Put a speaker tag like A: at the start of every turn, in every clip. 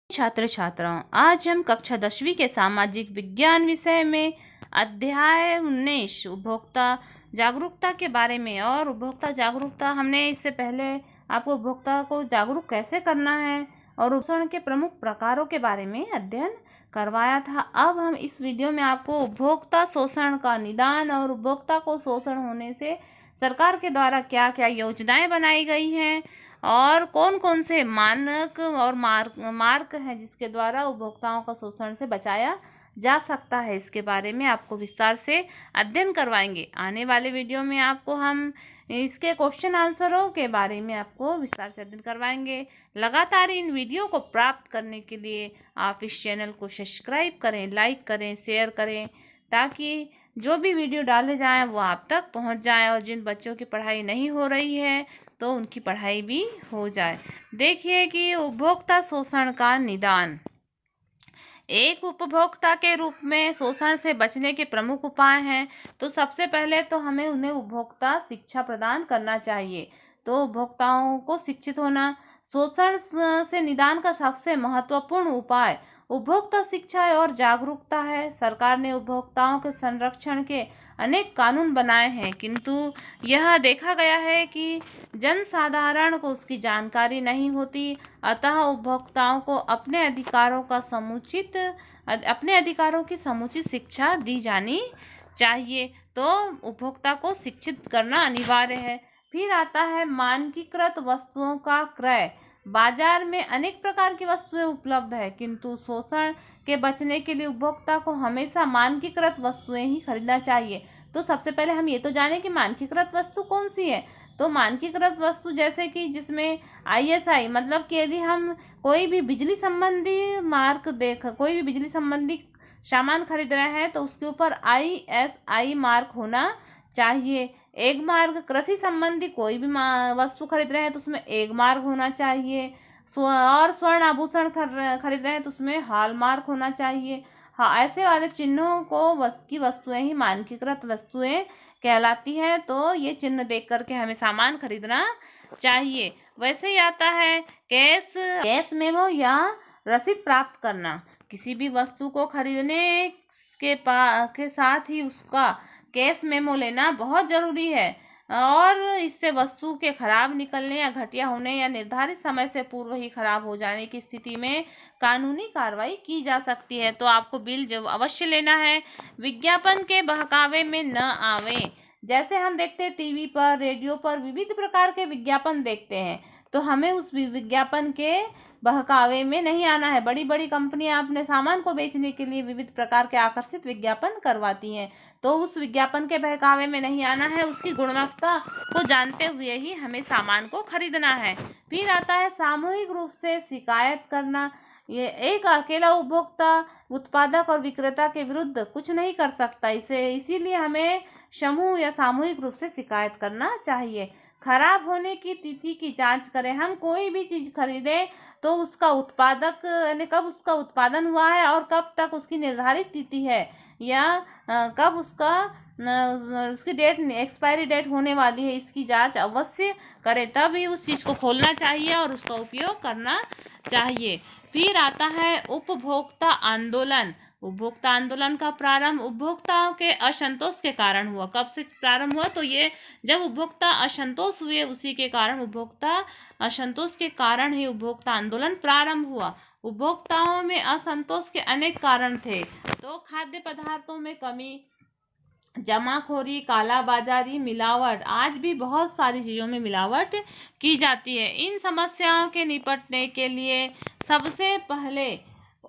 A: छात्र छात्राओं, आज हम कक्षा 10वीं के सामाजिक विज्ञान विषय में अध्याय 19 उपभोक्ता जागरूकता के बारे में। और उपभोक्ता जागरूकता, हमने इससे पहले आपको उपभोक्ता को जागरूक कैसे करना है और शोषण के प्रमुख प्रकारों के बारे में अध्ययन करवाया था। अब हम इस वीडियो में आपको उपभोक्ता शोषण का निदान और उपभोक्ता को शोषण होने से सरकार के द्वारा क्या क्या योजनाएं बनाई गई हैं और कौन कौन से मानक और मार्ग हैं जिसके द्वारा उपभोक्ताओं का शोषण से बचाया जा सकता है, इसके बारे में आपको विस्तार से अध्ययन करवाएंगे। आने वाले वीडियो में आपको हम इसके क्वेश्चन आंसरों के बारे में आपको विस्तार से अध्ययन करवाएंगे। लगातार इन वीडियो को प्राप्त करने के लिए आप इस चैनल को सब्सक्राइब करें, लाइक करें, शेयर करें, ताकि जो भी वीडियो डाले जाएं वो आप तक पहुंच जाए और जिन बच्चों की पढ़ाई नहीं हो रही है तो उनकी पढ़ाई भी हो जाए। देखिए कि उपभोक्ता शोषण का निदान। एक उपभोक्ता के रूप में शोषण से बचने के प्रमुख उपाय हैं। तो सबसे पहले तो हमें उन्हें उपभोक्ता शिक्षा प्रदान करना चाहिए। तो उपभोक्ताओं को शिक्षित होना शोषण से निदान का सबसे महत्वपूर्ण उपाय उपभोक्ता शिक्षा और जागरूकता है। सरकार ने उपभोक्ताओं के संरक्षण के अनेक कानून बनाए हैं, किंतु यह देखा गया है कि जनसाधारण को उसकी जानकारी नहीं होती। अतः उपभोक्ताओं को अपने अधिकारों की समुचित शिक्षा दी जानी चाहिए। तो उपभोक्ता को शिक्षित करना अनिवार्य है। फिर आता है मानकीकृत वस्तुओं का क्रय। बाजार में अनेक प्रकार की वस्तुएं उपलब्ध है, किंतु शोषण के बचने के लिए उपभोक्ता को हमेशा मानकीकृत वस्तुएं ही खरीदना चाहिए। तो सबसे पहले हम ये तो जानें कि मानकीकृत वस्तु कौन सी है। तो मानकीकृत वस्तु जैसे कि जिसमें ISI, मतलब कि यदि हम कोई भी बिजली संबंधी सामान खरीद रहे हैं तो उसके ऊपर ISI मार्क होना चाहिए। एक मार्ग, कृषि संबंधी कोई भी वस्तु खरीद रहे हैं तो उसमें एक मार्ग होना चाहिए। और स्वर्ण आभूषण खरीद रहे हैं तो उसमें हॉलमार्क होना चाहिए। हाँ, ऐसे वाले चिन्हों की वस्तुएं ही मानकीकृत वस्तुएं कहलाती है। तो ये चिन्ह देख करके हमें सामान खरीदना चाहिए। वैसे ही आता है कैश मेमो या रसीद प्राप्त करना। किसी भी वस्तु को खरीदने के साथ ही उसका कैश मेमो लेना बहुत जरूरी है, और इससे वस्तु के खराब निकलने या घटिया होने या निर्धारित समय से पूर्व ही खराब हो जाने की स्थिति में कानूनी कार्रवाई की जा सकती है। तो आपको बिल जब अवश्य लेना है। विज्ञापन के बहकावे में न आवे। जैसे हम देखते हैं टीवी पर, रेडियो पर विविध प्रकार के विज्ञापन देखते हैं, तो हमें उस विज्ञापन के बहकावे में नहीं आना है। बड़ी बड़ी कंपनियां अपने सामान को बेचने के लिए विविध प्रकार के आकर्षित विज्ञापन करवाती हैं, तो उस विज्ञापन के बहकावे में नहीं आना है। उसकी गुणवत्ता को जानते हुए ही हमें सामान को खरीदना है। फिर आता है सामूहिक रूप से शिकायत करना। ये एक अकेला उपभोक्ता उत्पादक और विक्रेता के विरुद्ध कुछ नहीं कर सकता, इसीलिए हमें समूह या सामूहिक रूप से शिकायत करना चाहिए। खराब होने की तिथि की जांच करें। हम कोई भी चीज खरीदें तो उसका उत्पादक यानी कब उसका उत्पादन हुआ है और कब तक उसकी निर्धारित तिथि है, या कब उसकी एक्सपायरी डेट होने वाली है, इसकी जांच अवश्य करें। तभी उस चीज़ को खोलना चाहिए और उसका उपयोग करना चाहिए। फिर आता है उपभोक्ता आंदोलन। उपभोक्ता आंदोलन का प्रारंभ उपभोक्ताओं के असंतोष के कारण हुआ। कब से प्रारंभ हुआ? तो ये जब उपभोक्ता असंतोष हुए, उसी के कारण उपभोक्ता असंतोष के कारण ही उपभोक्ता आंदोलन प्रारंभ हुआ। उपभोक्ताओं में असंतोष के अनेक कारण थे। तो खाद्य पदार्थों में कमी, जमाखोरी, कालाबाजारी, मिलावट, आज भी बहुत सारी चीज़ों में मिलावट की जाती है। इन समस्याओं के निपटने के लिए सबसे पहले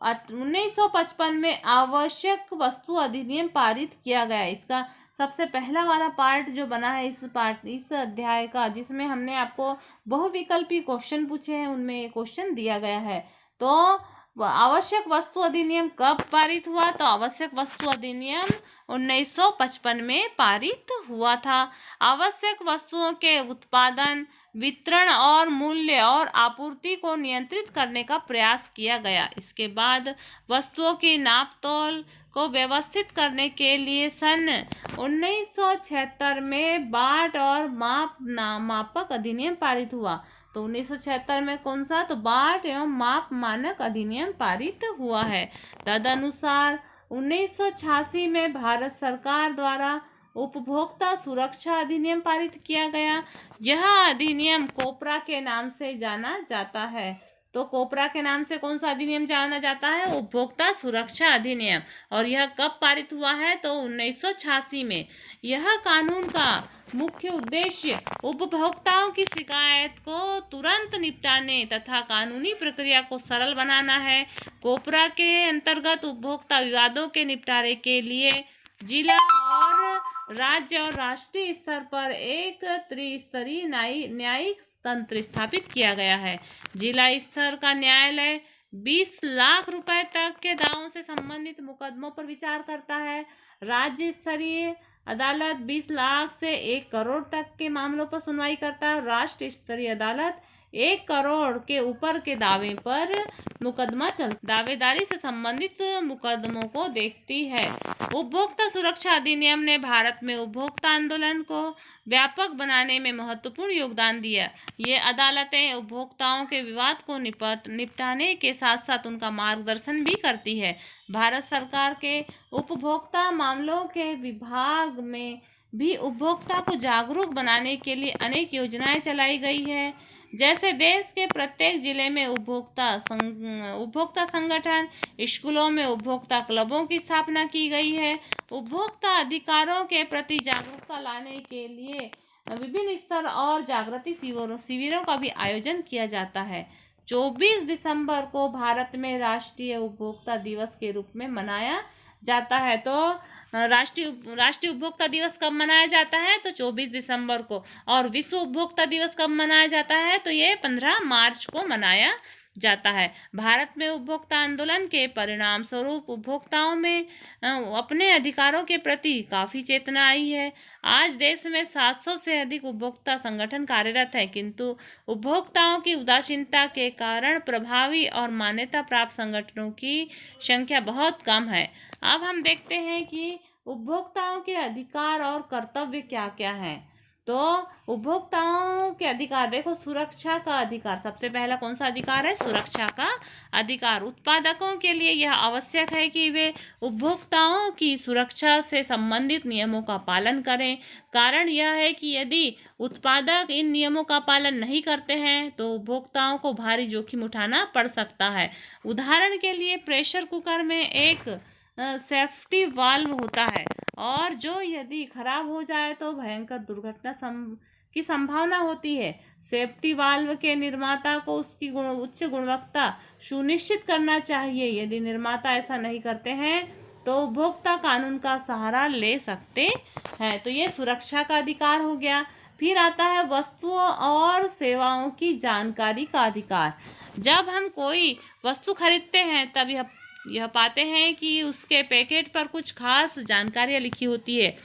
A: 1955 में आवश्यक वस्तु अधिनियम पारित किया गया। इसका सबसे पहला वाला पार्ट जो बना है इस अध्याय का, जिसमें हमने आपको बहुविकल्पी क्वेश्चन पूछे हैं, उनमें ये क्वेश्चन दिया गया है। तो आवश्यक वस्तु अधिनियम कब पारित हुआ? तो आवश्यक वस्तु अधिनियम 1955 में पारित हुआ था। आवश्यक वस्तुओं के उत्पादन, वितरण और मूल्य और आपूर्ति को नियंत्रित करने का प्रयास किया गया। इसके बाद वस्तुओं की नाप तोल को व्यवस्थित करने के लिए सन 1976 में बाट और मापक अधिनियम पारित हुआ। तो 1976 में कौन सा, तो बाट एवं माप मानक अधिनियम पारित हुआ है। तदनुसार 1986 में भारत सरकार द्वारा उपभोक्ता सुरक्षा अधिनियम पारित किया गया। यह अधिनियम कोपरा के नाम से जाना जाता है। तो कोपरा के नाम से कौन सा अधिनियम जाना जाता है, उपभोक्ता सुरक्षा अधिनियम। और यह कब पारित हुआ है, तो 1986 में। यह कानून का मुख्य उद्देश्य उपभोक्ताओं की शिकायत को तुरंत निपटाने तथा कानूनी प्रक्रिया को सरल बनाना है। कोपरा के अंतर्गत उपभोक्ता विवादों के निपटारे के लिए जिला और राज्य और राष्ट्रीय स्तर पर एक त्रिस्तरीय न्यायिक तंत्र स्थापित किया गया है। जिला स्तर का न्यायालय 20 लाख रुपए तक के दावों से संबंधित मुकदमों पर विचार करता है। राज्य स्तरीय अदालत 20 लाख से 1 करोड़ तक के मामलों पर सुनवाई करता है। राष्ट्रीय स्तरीय अदालत 1 करोड़ के ऊपर के दावे पर मुकदमा दावेदारी से संबंधित मुकदमों को देखती है। उपभोक्ता सुरक्षा अधिनियम ने भारत में उपभोक्ता आंदोलन को व्यापक बनाने में महत्वपूर्ण योगदान दिया। ये अदालतें उपभोक्ताओं के विवाद को निपटाने के साथ साथ उनका मार्गदर्शन भी करती है। भारत सरकार के उपभोक्ता मामलों के विभाग में भी उपभोक्ता को जागरूक बनाने के लिए अनेक योजनाएं चलाई गई है। जैसे देश के प्रत्येक जिले में उपभोक्ता संगठन, स्कूलों में उपभोक्ता क्लबों की स्थापना की गई है। उपभोक्ता अधिकारों के प्रति जागरूकता लाने के लिए विभिन्न स्तर और जागृति शिविरों का भी आयोजन किया जाता है। 24 दिसंबर को भारत में राष्ट्रीय उपभोक्ता दिवस के रूप में मनाया जाता है। तो राष्ट्रीय उपभोक्ता दिवस कब मनाया जाता है, तो 24 दिसंबर को। और विश्व उपभोक्ता दिवस कब मनाया जाता है, तो ये 15 मार्च को मनाया जाता है। भारत में उपभोक्ता आंदोलन के परिणाम स्वरूप उपभोक्ताओं में अपने अधिकारों के प्रति काफ़ी चेतना आई है। आज देश में 700 से अधिक उपभोक्ता संगठन कार्यरत है, किंतु उपभोक्ताओं की उदासीनता के कारण प्रभावी और मान्यता प्राप्त संगठनों की संख्या बहुत कम है। अब हम देखते हैं कि उपभोक्ताओं के अधिकार और कर्तव्य क्या क्या हैं। तो उपभोक्ताओं के अधिकार देखो, सुरक्षा का अधिकार सबसे पहला कौन सा अधिकार है, सुरक्षा का अधिकार। उत्पादकों के लिए यह आवश्यक है कि वे उपभोक्ताओं की सुरक्षा से संबंधित नियमों का पालन करें। कारण यह है कि यदि उत्पादक इन नियमों का पालन नहीं करते हैं तो उपभोक्ताओं को भारी जोखिम उठाना पड़ सकता है। उदाहरण के लिए प्रेशर कुकर में एक सेफ्टी वाल्व होता है और जो यदि खराब हो जाए तो भयंकर दुर्घटना की संभावना होती है। सेफ्टी वाल्व के निर्माता को उसकी उच्च गुणवत्ता सुनिश्चित करना चाहिए। यदि निर्माता ऐसा नहीं करते हैं तो उपभोक्ता कानून का सहारा ले सकते हैं। तो ये सुरक्षा का अधिकार हो गया। फिर आता है वस्तुओं और सेवाओं की जानकारी का अधिकार। जब हम कोई वस्तु खरीदते हैं तब यह पाते हैं कि उसके पैकेट पर कुछ खास जानकारियाँ लिखी होती है,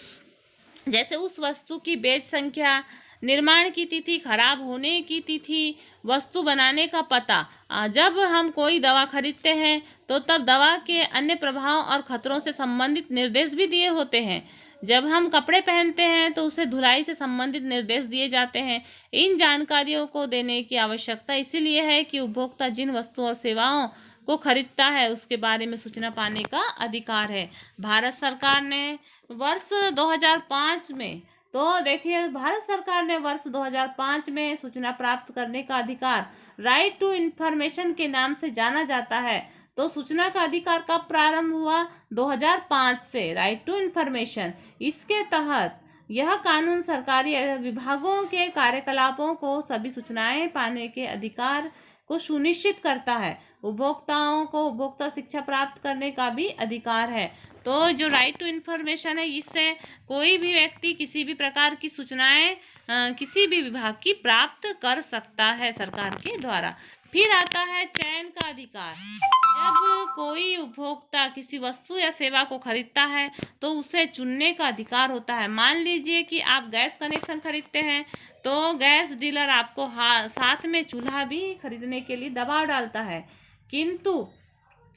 A: जैसे उस वस्तु की बेच संख्या, निर्माण की तिथि, खराब होने की तिथि, वस्तु बनाने का पता। जब हम कोई दवा खरीदते हैं तो तब दवा के अन्य प्रभाव और खतरों से संबंधित निर्देश भी दिए होते हैं। जब हम कपड़े पहनते हैं तो उसे धुलाई से संबंधित निर्देश दिए जाते हैं। इन जानकारियों को देने की आवश्यकता इसीलिए है कि उपभोक्ता जिन वस्तुओं और सेवाओं को खरीदता है उसके बारे में सूचना पाने का अधिकार है। भारत सरकार ने वर्ष 2005 में तो देखिए भारत सरकार ने वर्ष 2005 में सूचना प्राप्त करने का अधिकार राइट टू इंफॉर्मेशन के नाम से जाना जाता है। तो सूचना का अधिकार कब प्रारंभ हुआ, 2005 से, राइट टू इंफॉर्मेशन। इसके तहत यह कानून सरकारी विभागों के कार्यकलापों को सभी सूचनाएं पाने के अधिकार को सुनिश्चित करता है। उपभोक्ताओं को उपभोक्ता शिक्षा प्राप्त करने का भी अधिकार है। तो जो राइट टू इन्फॉर्मेशन है, इससे कोई भी व्यक्ति किसी भी प्रकार की सूचनाएं किसी भी विभाग की प्राप्त कर सकता है सरकार के द्वारा। फिर आता है चयन का अधिकार। जब कोई उपभोक्ता किसी वस्तु या सेवा को खरीदता है तो उसे चुनने का अधिकार होता है। मान लीजिए कि आप गैस कनेक्शन खरीदते हैं तो गैस डीलर आपको साथ में चूल्हा भी खरीदने के लिए दबाव डालता है, किंतु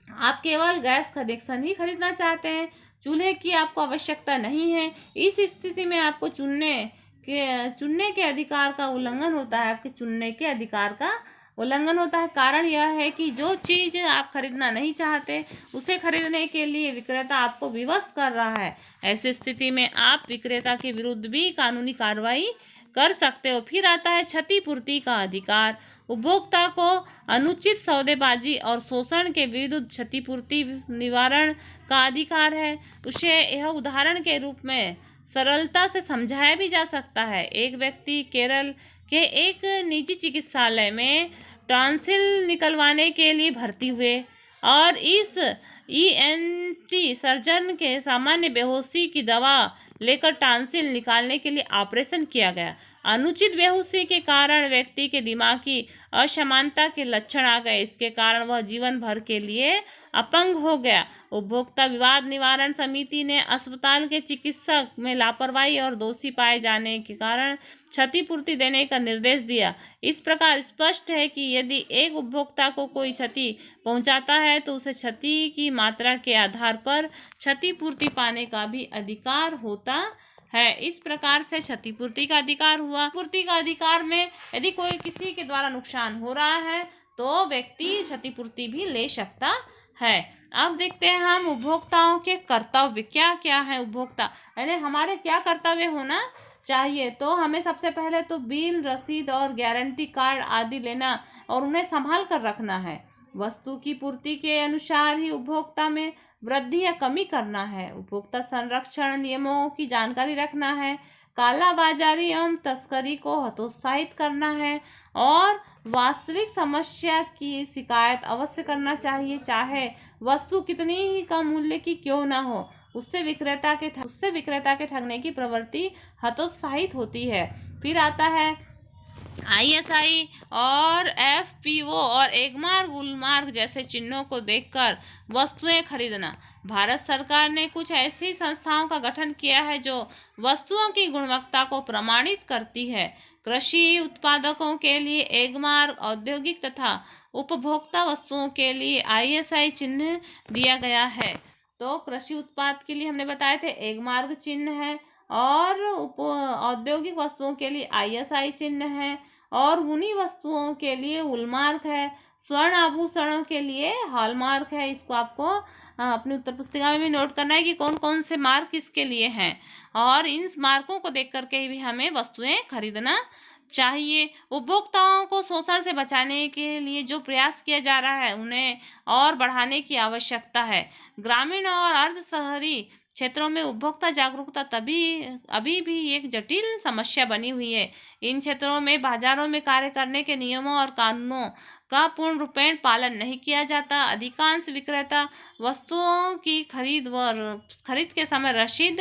A: आप केवल गैस कनेक्शन ही खरीदना चाहते हैं, चूल्हे की आपको आवश्यकता नहीं है। इस स्थिति में आपको चुनने चुनने के अधिकार का उल्लंघन होता है, आपके चुनने के अधिकार का उल्लंघन होता है। कारण यह है कि जो चीज़ आप खरीदना नहीं चाहते उसे खरीदने के लिए विक्रेता आपको विवश कर रहा है। ऐसी स्थिति में आप विक्रेता के विरुद्ध भी कानूनी कार्रवाई कर सकते हो। फिर आता है क्षतिपूर्ति का अधिकार। उपभोक्ता को अनुचित सौदेबाजी और शोषण के विरुद्ध क्षतिपूर्ति निवारण का अधिकार है। उसे यह उदाहरण के रूप में सरलता से समझाया भी जा सकता है। एक व्यक्ति केरल के एक निजी चिकित्सालय में टॉन्सिल निकलवाने के लिए भर्ती हुए और इस ईएनटी सर्जन के सामान्य बेहोशी की दवा लेकर टॉन्सिल निकालने के लिए ऑपरेशन किया गया। अनुचित बेहोशी के कारण व्यक्ति के दिमागी असमानता के लक्षण आ गए। इसके कारण वह जीवन भर के लिए अपंग हो गया। उपभोक्ता विवाद निवारण समिति ने अस्पताल के चिकित्सक में लापरवाही और दोषी पाए जाने के कारण क्षतिपूर्ति देने का निर्देश दिया। इस प्रकार स्पष्ट है कि यदि एक उपभोक्ता को कोई क्षति पहुंचाता है तो उसे क्षति की मात्रा के आधार पर क्षतिपूर्ति पाने का भी अधिकार होता है। इस प्रकार से क्षतिपूर्ति का अधिकार हुआ। पूर्ति का अधिकार में यदि कोई किसी के द्वारा नुकसान हो रहा है तो व्यक्ति क्षतिपूर्ति भी ले सकता है। अब देखते हैं हम उपभोक्ताओं के कर्तव्य क्या क्या है। उपभोक्ता यानी हमारे क्या कर्तव्य होना चाहिए। तो हमें सबसे पहले तो बिल, रसीद और गारंटी कार्ड आदि लेना और उन्हें संभाल कर रखना है। वस्तु की पूर्ति के अनुसार ही उपभोक्ता में वृद्धि या कमी करना है। उपभोक्ता संरक्षण नियमों की जानकारी रखना है। काला बाजारी एवं तस्करी को हतोत्साहित करना है और वास्तविक समस्या की शिकायत अवश्य करना चाहिए, चाहे वस्तु कितनी ही कम मूल्य की क्यों ना हो। उससे विक्रेता के ठगने की प्रवृत्ति हतोत्साहित होती है। फिर आता है आईएसआई और एफपीओ और एगमार्क, गुलमार्क जैसे चिन्हों को देखकर वस्तुएं खरीदना। भारत सरकार ने कुछ ऐसी संस्थाओं का गठन किया है जो वस्तुओं की गुणवत्ता को प्रमाणित करती है। कृषि उत्पादकों के लिए एगमार्क, औद्योगिक तथा उपभोक्ता वस्तुओं के लिए आईएसआई चिन्ह दिया गया है। तो कृषि उत्पाद के लिए हमने बताए थे एगमार्क चिन्ह है और औद्योगिक वस्तुओं के लिए आईएसआई चिन्ह है और ऊनी वस्तुओं के लिए उलमार्क है। स्वर्ण आभूषणों के लिए हॉलमार्क है। इसको आपको अपनी उत्तर पुस्तिका में भी नोट करना है कि कौन कौन से मार्क किसके लिए हैं और इन मार्कों को देख करके भी हमें वस्तुएं खरीदना चाहिए। उपभोक्ताओं को शोषण से बचाने के लिए जो प्रयास किया जा रहा है उन्हें और बढ़ाने की आवश्यकता है। ग्रामीण और अर्ध शहरी क्षेत्रों में उपभोक्ता जागरूकता अभी भी एक जटिल समस्या बनी हुई है। इन क्षेत्रों में बाजारों में कार्य करने के नियमों और कानूनों का पूर्ण रूपेण पालन नहीं किया जाता। अधिकांश विक्रेता वस्तुओं की खरीद के समय रसीद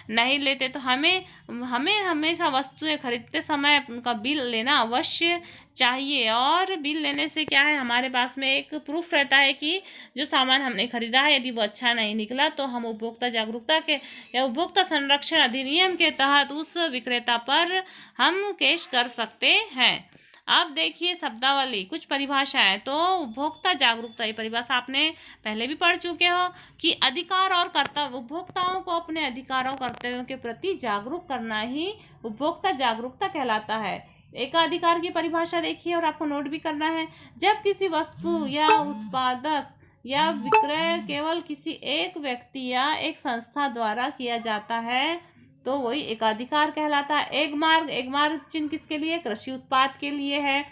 A: नहीं लेते। तो हमें हमेशा वस्तुएं खरीदते समय उनका बिल लेना अवश्य चाहिए और बिल लेने से क्या है, हमारे पास में एक प्रूफ रहता है कि जो सामान हमने खरीदा है यदि वो अच्छा नहीं निकला तो हम उपभोक्ता जागरूकता के या उपभोक्ता संरक्षण अधिनियम के तहत उस विक्रेता पर हम केस कर सकते हैं। अब देखिए शब्दावली, कुछ परिभाषाएं। तो उपभोक्ता जागरूकता, ये परिभाषा आपने पहले भी पढ़ चुके हो कि अधिकार और कर्तव्य, उपभोक्ताओं को अपने अधिकारों कर्तव्यों के प्रति जागरूक करना ही उपभोक्ता जागरूकता कहलाता है। एकाधिकार की परिभाषा देखिए और आपको नोट भी करना है। जब किसी वस्तु या उत्पादक या विक्रय केवल किसी एक व्यक्ति या एक संस्था द्वारा किया जाता है तो वही एकाधिकार कहलाता है। एगमार्क चिन्ह किसके लिए? कृषि उत्पाद के लिए है।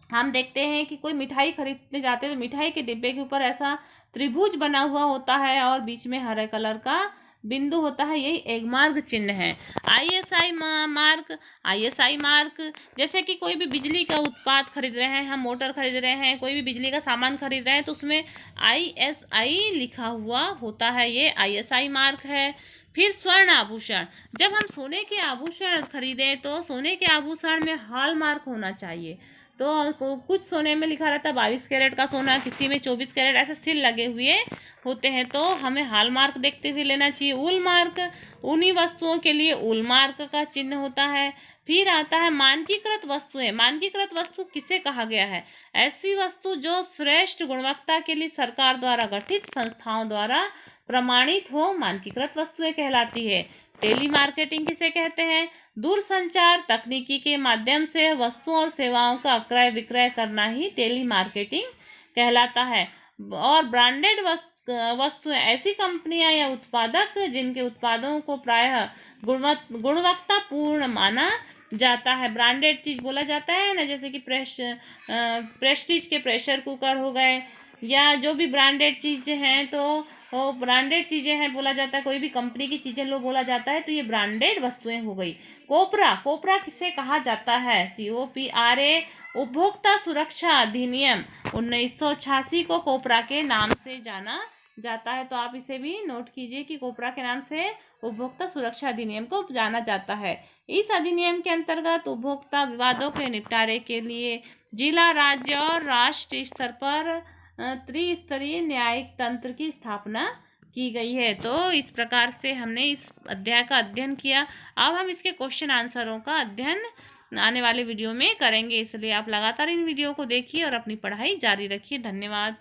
A: हम देखते हैं कि कोई मिठाई खरीदने जाते हैं तो मिठाई के डिब्बे के ऊपर ऐसा त्रिभुज बना हुआ होता है और बीच में हरे कलर का बिंदु होता है, यही एगमार्क चिन्ह है। आईएसआई मार्क जैसे कि कोई भी बिजली का उत्पाद खरीद रहे हैं, हम मोटर खरीद रहे हैं, कोई भी बिजली का सामान खरीद रहे हैं तो उसमें आईएसआई लिखा हुआ होता है, ये आईएसआई मार्क है। फिर स्वर्ण आभूषण, जब हम सोने के आभूषण खरीदें तो सोने के आभूषण में हॉलमार्क होना चाहिए। तो कुछ सोने में लिखा रहता है 22 कैरेट का सोना, किसी में 24 कैरेट, ऐसे सील लगे हुए होते हैं तो हमें हॉलमार्क देखते हुए लेना चाहिए। उलमार्क, ऊनी वस्तुओं के लिए उलमार्क का चिन्ह होता है। फिर आता है मानकीकृत वस्तुएं। मानकीकृत वस्तु किसे कहा गया है? ऐसी वस्तु जो श्रेष्ठ गुणवत्ता के लिए सरकार द्वारा गठित संस्थाओं द्वारा प्रमाणित हो, मानकीकृत वस्तुएं कहलाती है। टेली मार्केटिंग किसे कहते हैं? दूरसंचार तकनीकी के माध्यम से वस्तुओं और सेवाओं का क्रय विक्रय करना ही टेली मार्केटिंग कहलाता है। और ब्रांडेड वस्तुएं ऐसी कंपनियां या उत्पादक जिनके उत्पादों को प्रायः गुणवत्तापूर्ण माना जाता है। ब्रांडेड चीज बोला जाता है ना, जैसे कि प्रेस्टीज के प्रेशर कुकर हो गए, या जो भी ब्रांडेड चीज़ें हैं तो वो ब्रांडेड चीज़ें हैं बोला जाता है। कोई भी कंपनी की चीज़ें लो बोला जाता है तो ये ब्रांडेड वस्तुएं हो गई। कोपरा किसे कहा जाता है? COPRA उपभोक्ता सुरक्षा अधिनियम 1986 को कोपरा के नाम से जाना जाता है। तो आप इसे भी नोट कीजिए कि कोपरा के नाम से उपभोक्ता सुरक्षा अधिनियम को जाना जाता है। इस अधिनियम के अंतर्गत उपभोक्ता विवादों के निपटारे के लिए जिला, राज्य और राष्ट्रीय स्तर पर त्रिस्तरीय न्यायिक तंत्र की स्थापना की गई है। तो इस प्रकार से हमने इस अध्याय का अध्ययन किया। अब हम इसके क्वेश्चन आंसरों का अध्ययन आने वाले वीडियो में करेंगे, इसलिए आप लगातार इन वीडियो को देखिए और अपनी पढ़ाई जारी रखिए। धन्यवाद।